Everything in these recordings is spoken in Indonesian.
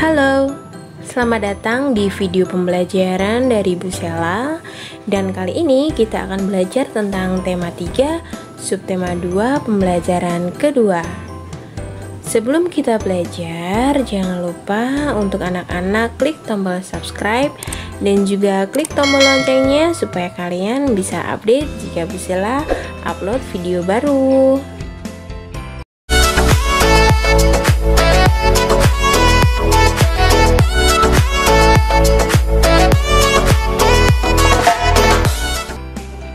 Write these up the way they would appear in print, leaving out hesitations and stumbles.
Halo, selamat datang di video pembelajaran dari Bu Sela. Dan kali ini kita akan belajar tentang tema 3, subtema 2, pembelajaran kedua. Sebelum kita belajar, jangan lupa untuk anak-anak klik tombol subscribe dan juga klik tombol loncengnya supaya kalian bisa update jika Bu Sela upload video baru.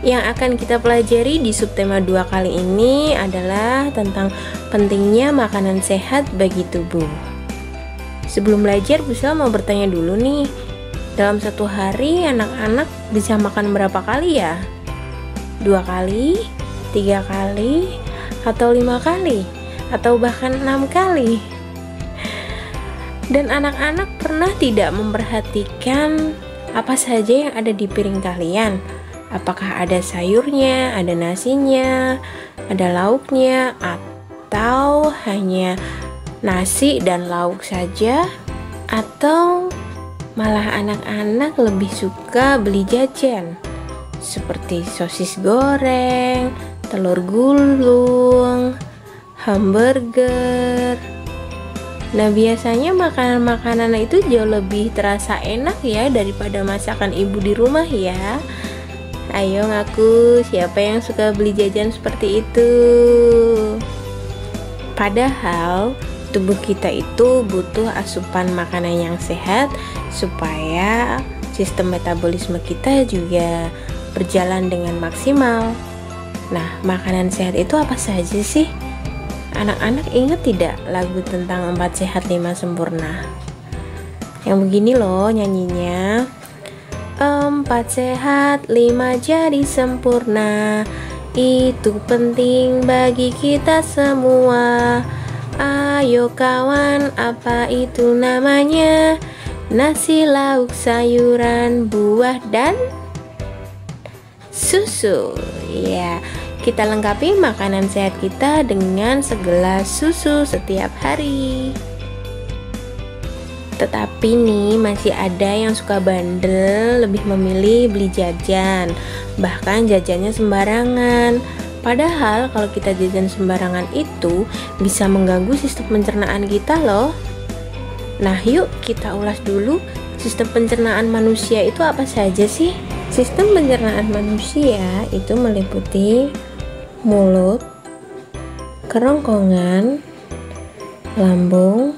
Yang akan kita pelajari di subtema 2 kali ini adalah tentang pentingnya makanan sehat bagi tubuh. Sebelum belajar, Bu Sela mau bertanya dulu nih, dalam satu hari anak-anak bisa makan berapa kali ya? 2 kali, 3 kali, atau 5 kali, atau bahkan 6 kali? Dan anak-anak pernah tidak memperhatikan apa saja yang ada di piring kalian? Apakah ada sayurnya, ada nasinya, ada lauknya, atau hanya nasi dan lauk saja? Atau malah anak-anak lebih suka beli jajan seperti sosis goreng, telur gulung, hamburger. Nah, biasanya makanan-makanan itu jauh lebih terasa enak ya daripada masakan ibu di rumah ya. Ayo ngaku, siapa yang suka beli jajan seperti itu? Padahal tubuh kita itu butuh asupan makanan yang sehat supaya sistem metabolisme kita juga berjalan dengan maksimal. Nah, makanan sehat itu apa saja sih? Anak-anak ingat tidak lagu tentang 4 sehat 5 sempurna? Yang begini loh nyanyinya. 4 sehat, 5 jadi sempurna. Itu penting bagi kita semua. Ayo kawan, apa itu namanya? Nasi, lauk, sayuran, buah, dan susu. Ya, kita lengkapi makanan sehat kita dengan segelas susu setiap hari. Tetapi nih masih ada yang suka bandel, lebih memilih beli jajan, bahkan jajannya sembarangan. Padahal kalau kita jajan sembarangan itu bisa mengganggu sistem pencernaan kita loh. Nah, yuk kita ulas dulu sistem pencernaan manusia itu apa saja sih? Sistem pencernaan manusia itu meliputi mulut, kerongkongan, lambung,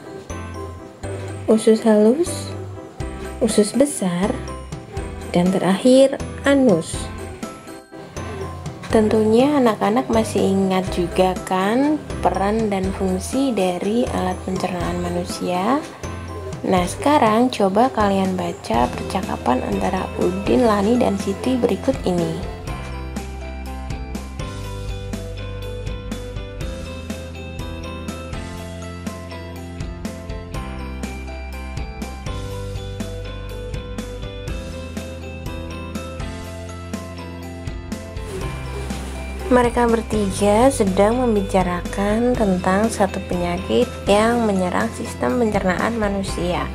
usus halus, usus besar, dan terakhir anus. Tentunya anak-anak masih ingat juga kan peran dan fungsi dari alat pencernaan manusia. Nah, sekarang coba kalian baca percakapan antara Udin, Lani, dan Siti berikut ini. Mereka bertiga sedang membicarakan tentang satu penyakit yang menyerang sistem pencernaan manusia.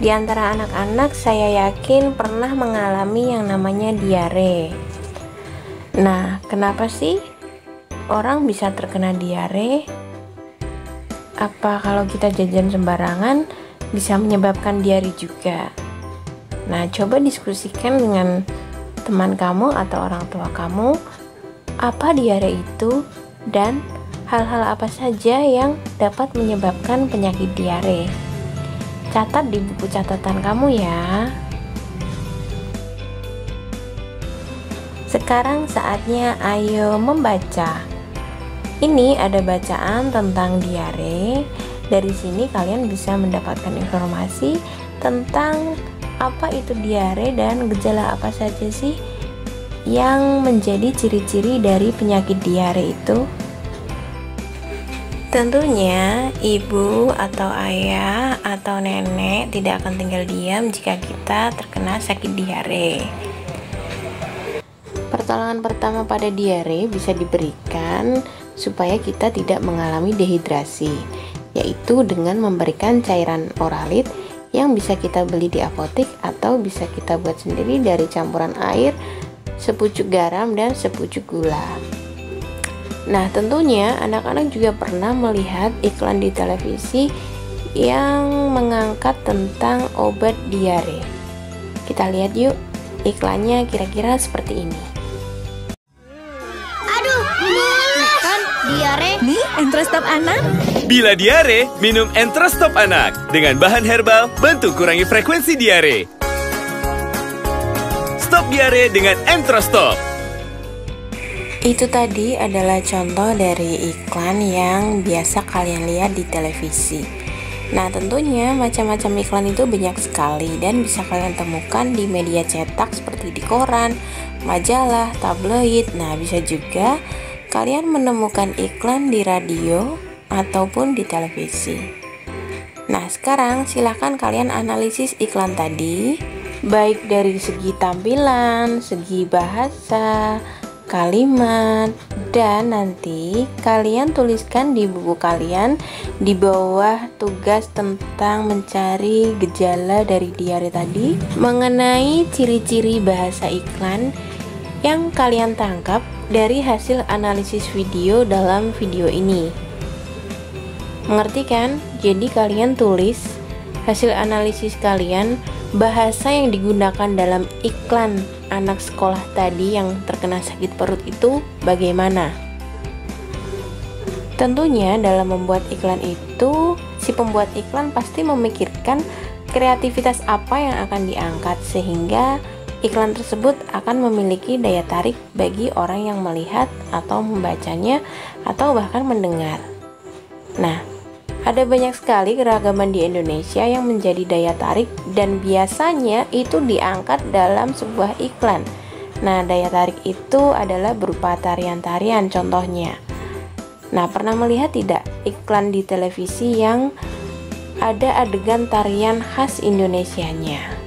Di antara anak-anak, saya yakin pernah mengalami yang namanya diare. Nah, kenapa sih orang bisa terkena diare? Apa kalau kita jajan sembarangan bisa menyebabkan diare juga? Nah, coba diskusikan dengan teman kamu atau orang tua kamu apa diare itu dan hal-hal apa saja yang dapat menyebabkan penyakit diare. Catat di buku catatan kamu ya. Sekarang saatnya ayo membaca. Ini ada bacaan tentang diare. Dari sini kalian bisa mendapatkan informasi tentang apa itu diare dan gejala apa saja sih yang menjadi ciri-ciri dari penyakit diare itu. Tentunya ibu atau ayah atau nenek tidak akan tinggal diam jika kita terkena sakit diare. Pertolongan pertama pada diare bisa diberikan supaya kita tidak mengalami dehidrasi. yaitu dengan memberikan cairan Oralit yang bisa kita beli di apotek atau bisa kita buat sendiri dari campuran air, sepucuk garam, dan sepucuk gula. Nah, tentunya anak-anak juga pernah melihat iklan di televisi yang mengangkat tentang obat diare. Kita lihat yuk, iklannya kira-kira seperti ini. Aduh, kan diare. Nih, Entrostop anak. Bila diare, minum Entrostop anak. Dengan bahan herbal, bantu kurangi frekuensi diare. Stop diare dengan Entrostop. Itu tadi adalah contoh dari iklan yang biasa kalian lihat di televisi. Nah, tentunya macam-macam iklan itu banyak sekali dan bisa kalian temukan di media cetak seperti di koran, majalah, tabloid. Nah, bisa juga kalian menemukan iklan di radio ataupun di televisi. Nah, sekarang silahkan kalian analisis iklan tadi, baik dari segi tampilan, segi bahasa, kalimat, dan nanti kalian tuliskan di buku kalian di bawah tugas tentang mencari gejala dari diare tadi mengenai ciri-ciri bahasa iklan yang kalian tangkap dari hasil analisis video dalam video ini. Mengerti kan? Jadi kalian tulis hasil analisis kalian, bahasa yang digunakan dalam iklan anak sekolah tadi yang terkena sakit perut itu bagaimana. Tentunya dalam membuat iklan itu, si pembuat iklan pasti memikirkan kreativitas apa yang akan diangkat sehingga iklan tersebut akan memiliki daya tarik bagi orang yang melihat atau membacanya atau bahkan mendengar. Nah, ada banyak sekali keragaman di Indonesia yang menjadi daya tarik dan biasanya itu diangkat dalam sebuah iklan. Nah, daya tarik itu adalah berupa tarian-tarian contohnya. Nah, pernah melihat tidak iklan di televisi yang ada adegan tarian khas Indonesianya?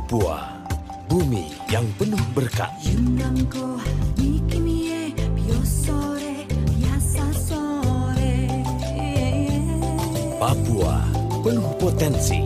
Papua, bumi yang penuh berkat. Papua, penuh potensi.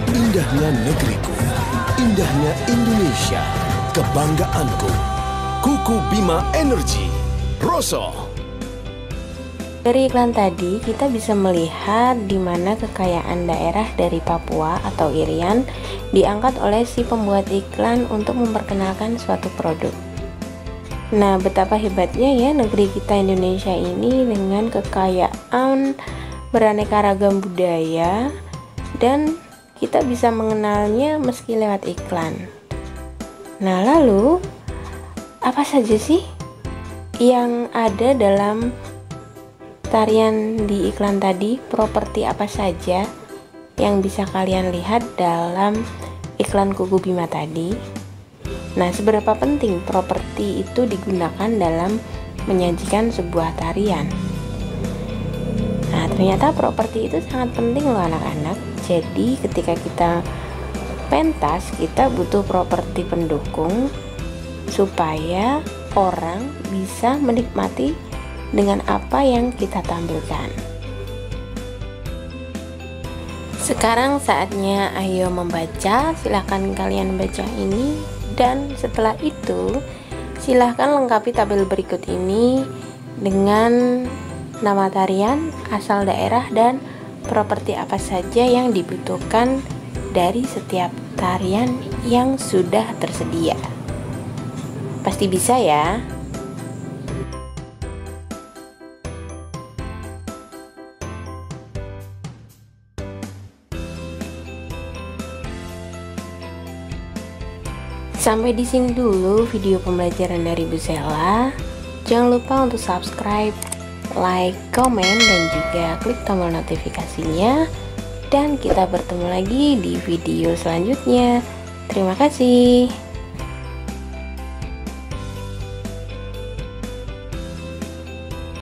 Indahnya negeriku, indahnya Indonesia, kebanggaanku. Kuku Bima Energy, Rosso. Dari iklan tadi kita bisa melihat di mana kekayaan daerah dari Papua atau Irian diangkat oleh si pembuat iklan untuk memperkenalkan suatu produk. Nah, betapa hebatnya ya negeri kita Indonesia ini dengan kekayaan beraneka ragam budaya dan kita bisa mengenalnya meski lewat iklan. Nah, lalu apa saja sih yang ada dalam tarian di iklan tadi? Properti apa saja yang bisa kalian lihat dalam iklan iklan Kuku Bima tadi. Nah, seberapa penting properti itu digunakan dalam menyajikan sebuah tarian? Nah, ternyata properti itu sangat penting loh anak-anak. Jadi ketika kita pentas, kita butuh properti pendukung supaya orang bisa menikmati dengan apa yang kita tampilkan. Sekarang saatnya ayo membaca. Silahkan kalian baca ini, dan setelah itu silahkan lengkapi tabel berikut ini dengan nama tarian, asal daerah, dan properti apa saja yang dibutuhkan dari setiap tarian yang sudah tersedia. Pasti bisa ya. Sampai di sini dulu video pembelajaran dari Bu Sela. Jangan lupa untuk subscribe, like, komen, dan juga klik tombol notifikasinya. Dan kita bertemu lagi di video selanjutnya. Terima kasih.